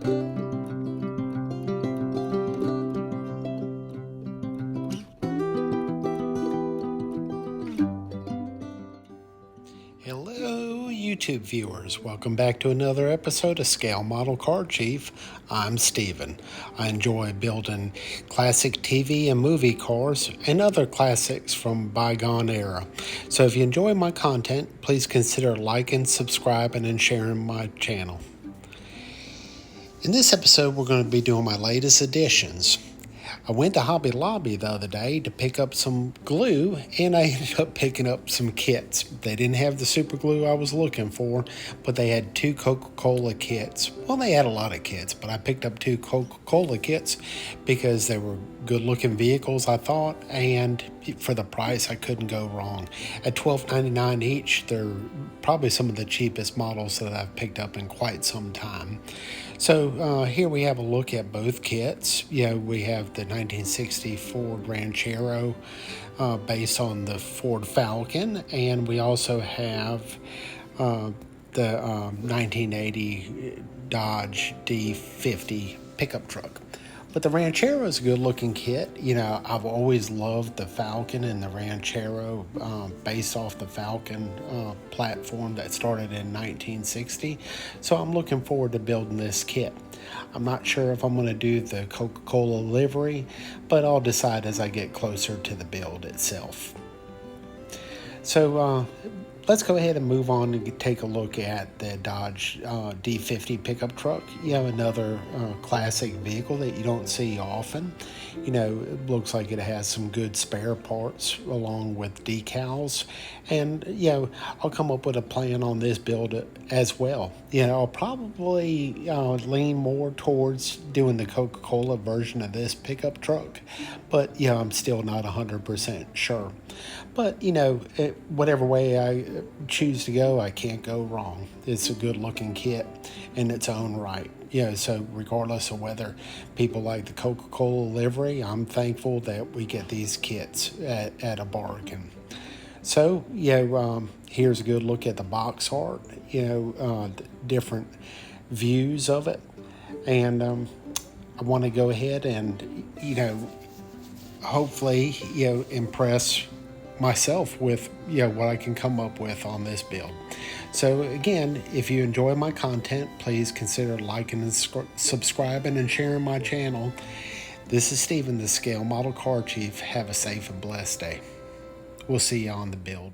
Hello, YouTube viewers. Welcome back to another episode of Scale Model Car Chief. I'm Steven. I enjoy building classic TV and movie cars and other classics from bygone era. So if you enjoy my content, please consider liking, subscribing, and sharing my channel. In this episode, we're going to be doing my latest additions. I went to Hobby Lobby the other day to pick up some glue, and I ended up picking up some kits. They didn't have the super glue I was looking for, but they had 2 Coca-Cola kits. Well, they had a lot of kits, but I picked up 2 Coca-Cola kits because they were good-looking vehicles, I thought, and for the price, I couldn't go wrong. At $12.99 each, they're probably some of the cheapest models that I've picked up in quite some time. So here we have a look at both kits. We have the 1960 Ford Ranchero based on the Ford Falcon, and we also have the 1980 Dodge D50 pickup truck. But the Ranchero is a good-looking kit. I've always loved the Falcon and the Ranchero based off the Falcon platform that started in 1960. So I'm looking forward to building this kit. I'm not sure if I'm going to do the Coca-Cola livery, but I'll decide as I get closer to the build itself. So let's go ahead and move on and take a look at the Dodge D50 pickup truck. Another classic vehicle that you don't see often. It looks like it has some good spare parts along with decals. And, I'll come up with a plan on this build as well. I'll probably lean more towards doing the Coca-Cola version of this pickup truck. But, I'm still not 100% sure. But, whatever way I choose to go, I can't go wrong. It's a good looking kit in its own right. So regardless of whether people like the Coca-Cola livery, I'm thankful that we get these kits at a bargain. So, here's a good look at the box art, different views of it. And I want to go ahead and, hopefully, impress myself with what I can come up with on this build. So again, if you enjoy my content, please consider liking and subscribing and sharing my channel. This is Steven, the Scale Model Car Chief. Have a safe and blessed day. We'll see you on the build.